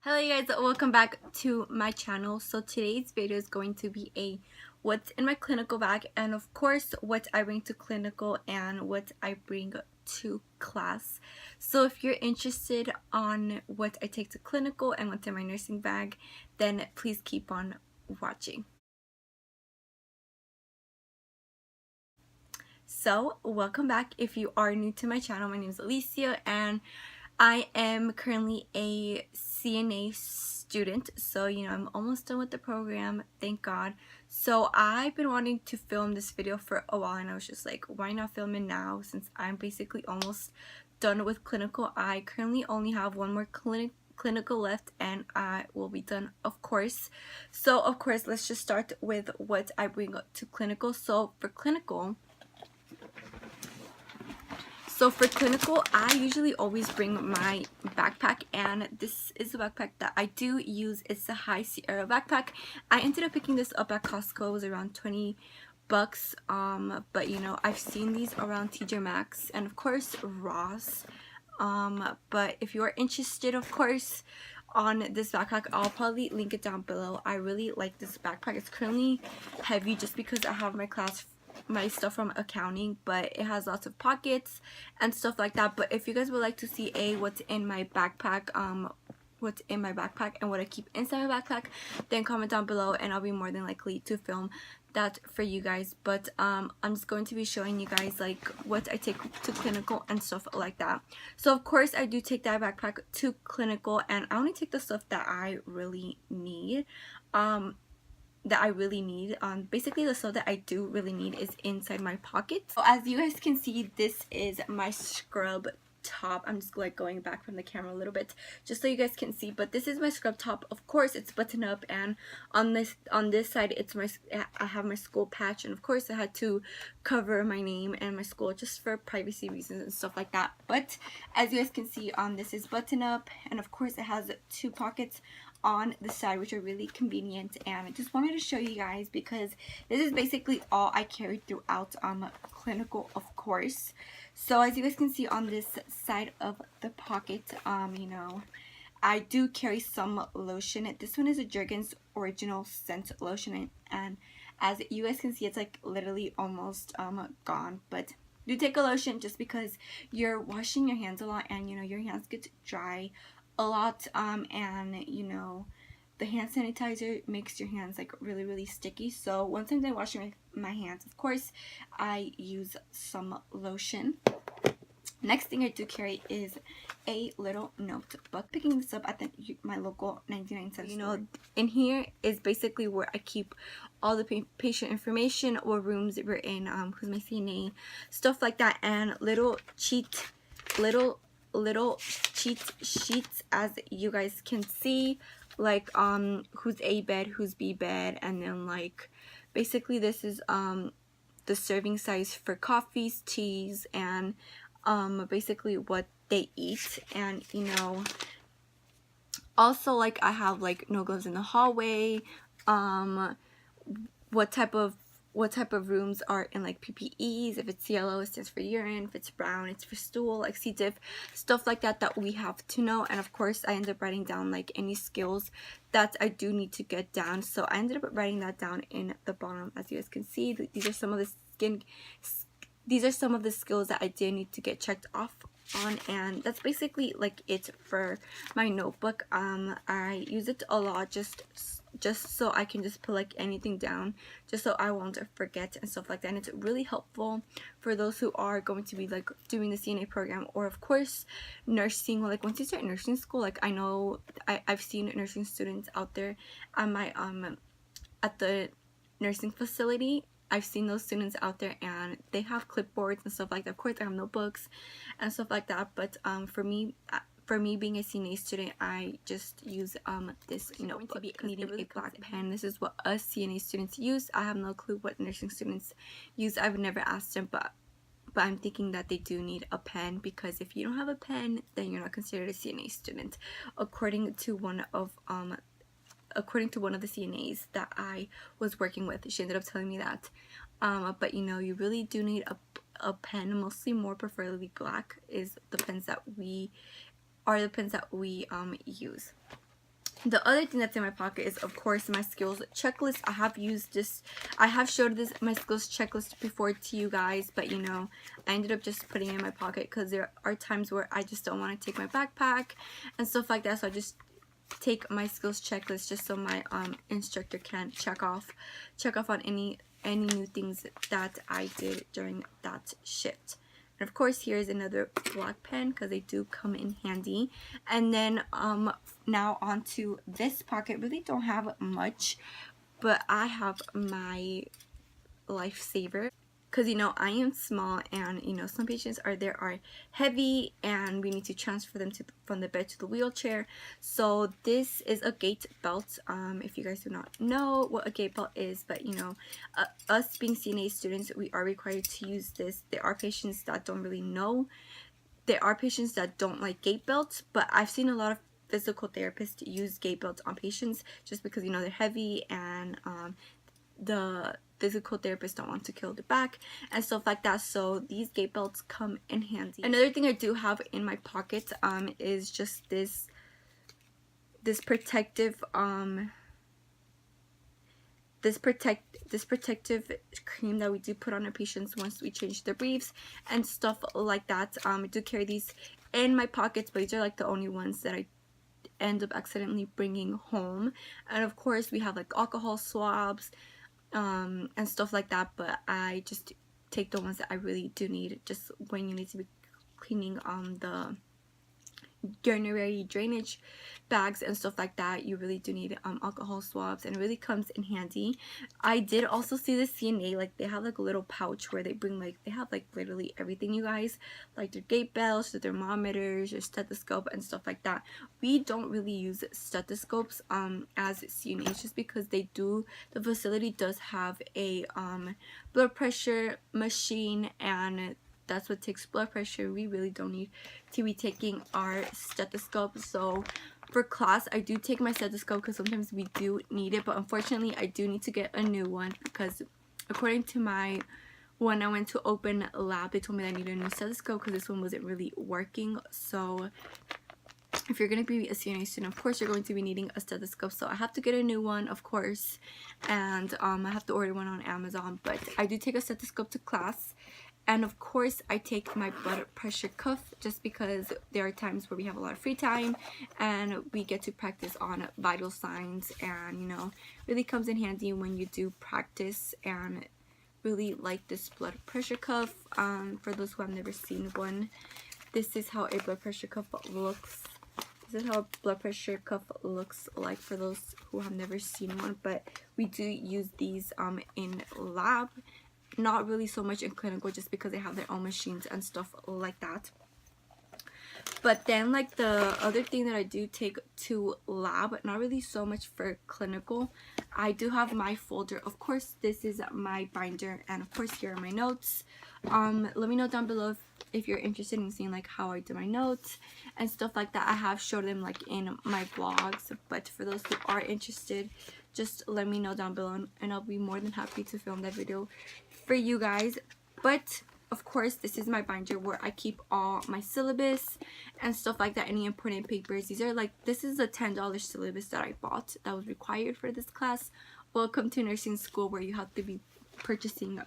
Hello you guys, welcome back to my channel. So today's video is going to be a what's in my clinical bag, and of course what I bring to clinical and what I bring to class. So if you're interested on what I take to clinical and what's in my nursing bag, then please keep on watching. So welcome back. If you are new to my channel, my name is Alicia and I am currently a CNA student, so I'm almost done with the program, thank God. So I've been wanting to film this video for a while, and I was just like, why not film it now since I'm basically almost done with clinical. I currently only have one more clinical left and I will be done, of course. So of course, let's just start with what I bring to clinical. So for clinical, I usually always bring my backpack, and this is the backpack that I do use. It's a High Sierra backpack. I ended up picking this up at Costco. It was around 20 bucks, but I've seen these around TJ Maxx and of course Ross. But if you are interested, of course, on this backpack, I'll probably link it down below. I really like this backpack. It's currently heavy just because I have my stuff from accounting, but it has lots of pockets and stuff like that. But if you guys would like to see what's in my backpack and what I keep inside my backpack, then comment down below and I'll be more than likely to film that for you guys. But I'm just going to be showing you guys like what I take to clinical and stuff like that. So of course I do take that backpack to clinical, and I only take the stuff that I really need. Basically the stuff that I do really need is inside my pockets. So as you guys can see, this is my scrub top. I'm just like going back from the camera a little bit just so you guys can see, but this is my scrub top. Of course it's buttoned up, and on this side I have my school patch, and of course I had to cover my name and my school just for privacy reasons and stuff like that. But as you guys can see, this is buttoned up, and of course it has two pockets on the side, which are really convenient, and I just wanted to show you guys because this is basically all I carried throughout clinical, of course. So as you guys can see on this side of the pocket, I do carry some lotion. This one is a Jergens original scent lotion, and as you guys can see, it's like literally almost gone. But do take a lotion just because you're washing your hands a lot, and your hands get dry a lot, and the hand sanitizer makes your hands like really sticky. So once I'm done washing my hands, of course I use some lotion. Next thing I do carry is a little notebook. Picking this up at my local 99-cent store. In here is basically where I keep all the patient information, what rooms we're in, who's my CNA, stuff like that, and little cheat sheets, as you guys can see, like who's A bed, who's B bed, and then like basically this is the serving size for coffees, teas, and basically what they eat. And also like I have like no gloves in the hallway, what type of rooms are in like PPEs. If it's yellow, it stands for urine. If it's brown, it's for stool, like C. diff, stuff like that we have to know. And of course I end up writing down like any skills that I do need to get down. So I ended up writing that down in the bottom. As you guys can see, these are some of the skills that I did need to get checked off on, and that's basically like it for my notebook. I use it a lot just so I can just put like anything down, just so I won't forget and stuff like that. And it's really helpful for those who are going to be like doing the CNA program, or of course nursing. Like once you start nursing school, like I know I've seen nursing students out there at my at the nursing facility. I've seen those students out there and they have clipboards and stuff like that. Of course I have notebooks and stuff like that, but for me being a CNA student, I just use this notebook. To be needing a black pen. This is what us CNA students use. I have no clue what nursing students use. I've never asked them, but I'm thinking that they do need a pen, because if you don't have a pen, then you're not considered a CNA student, according to one of the CNAs that I was working with. She ended up telling me that. But you really do need a pen, mostly more preferably black is the pens that we use. The other thing that's in my pocket is, of course, my skills checklist. I have showed my skills checklist before to you guys, but you know, I ended up just putting it in my pocket because there are times where I just don't want to take my backpack and stuff like that, so I just take my skills checklist just so my instructor can check off on any new things that I did during that shift. And of course, here's another black pen because they do come in handy. And then now onto this pocket. Really don't have much, but I have my lifesaver. Because, you know, I am small, and, you know, some patients are heavy, and we need to transfer them from the bed to the wheelchair. So this is a gait belt. If you guys do not know what a gait belt is, but, you know, us being CNA students, we are required to use this. There are patients that don't really know. There are patients that don't like gait belts, but I've seen a lot of physical therapists use gait belts on patients just because, you know, they're heavy, and the physical therapists don't want to kill the back and stuff like that, so these gait belts come in handy. Another thing I do have in my pocket is just this protective cream that we do put on our patients once we change their briefs and stuff like that. I do carry these in my pockets, but these are like the only ones that I end up accidentally bringing home. And of course, we have like alcohol swabs and stuff like that, but I just take the ones that I really do need, just when you need to be cleaning the urinary drainage bags and stuff like that. You really do need alcohol swabs, and it really comes in handy. I did also see the CNA, like they have like a little pouch where they bring they have like literally everything, you guys, like their gait belts, their thermometers, their stethoscope and stuff like that. We don't really use stethoscopes as CNAs, just because the facility does have a blood pressure machine, and that's what takes blood pressure. We really don't need to be taking our stethoscope. So for class, I do take my stethoscope because sometimes we do need it, but unfortunately I do need to get a new one because according to when I went to open lab, they told me that I needed a new stethoscope because this one wasn't really working. So if you're going to be a CNA student, of course you're going to be needing a stethoscope, so I have to get a new one, of course, and I have to order one on Amazon. But I do take a stethoscope to class. And of course, I take my blood pressure cuff just because there are times where we have a lot of free time and we get to practice on vital signs, and, you know, really comes in handy when you do practice. And really like this blood pressure cuff. For those who have never seen one, this is how a blood pressure cuff looks. This is how a blood pressure cuff looks like for those who have never seen one, but we do use these in lab. Not really so much in clinical, just because they have their own machines and stuff like that. But then, like, the other thing that I do take to lab, not really so much for clinical, I do have my folder. Of course, this is my binder, and of course here are my notes. Let me know down below if you're interested in seeing like how I do my notes and stuff like that. I have showed them like in my vlogs, but for those who are interested, just let me know down below, and I'll be more than happy to film that video for you guys. But of course, this is my binder where I keep all my syllabus and stuff like that, any important papers. These are like, this is a $10 syllabus that I bought that was required for this class. Welcome to nursing school, where you have to be purchasing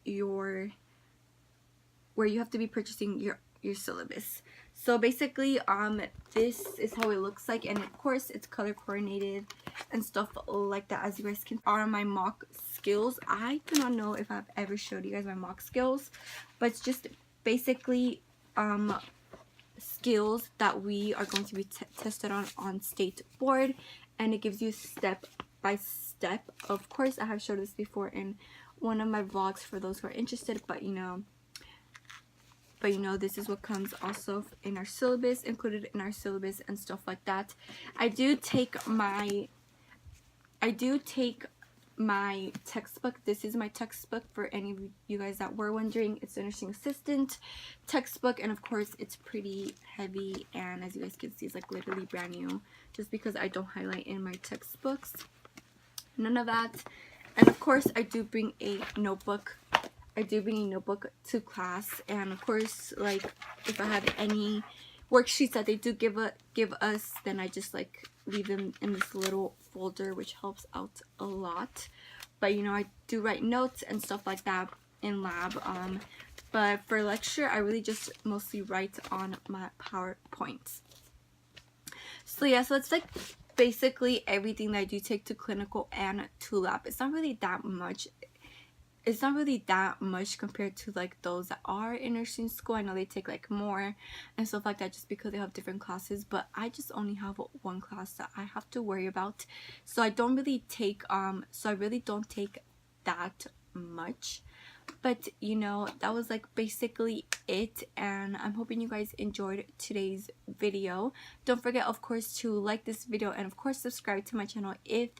your your syllabus. So basically, this is how it looks like, and of course it's color coordinated and stuff like that. As you guys can are my mock skills. I do not know if I've ever showed you guys my mock skills, but it's just basically skills that we are going to be tested on state board, and it gives you step by step. Of course, I have showed this before in one of my vlogs for those who are interested, but you know, this is what comes also in our syllabus, included in our syllabus and stuff like that. I do take my textbook. This is my textbook, for any of you guys that were wondering. It's the nursing assistant textbook, and of course it's pretty heavy, and as you guys can see, it's like literally brand new, just because I don't highlight in my textbooks. None of that. And of course I do bring a notebook. to class, and of course, like, if I have any worksheets that they do give us, then I just like leave them in this little folder, which helps out a lot. But you know, I do write notes and stuff like that in lab, but for lecture I really just mostly write on my PowerPoints. So yeah, so it's like basically everything that I do take to clinical and to lab. It's not really that much. It's not really that much compared to like those that are in nursing school. I know they take like more and stuff like that just because they have different classes, but I just only have one class that I have to worry about. So I don't really take that much. But you know, that was like basically it, and I'm hoping you guys enjoyed today's video. Don't forget, of course, to like this video and of course subscribe to my channel if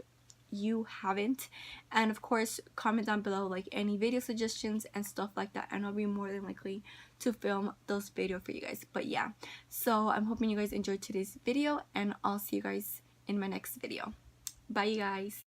you haven't, and of course comment down below like any video suggestions and stuff like that, and I'll be more than likely to film those videos for you guys. But yeah, so I'm hoping you guys enjoyed today's video, and I'll see you guys in my next video. Bye you guys.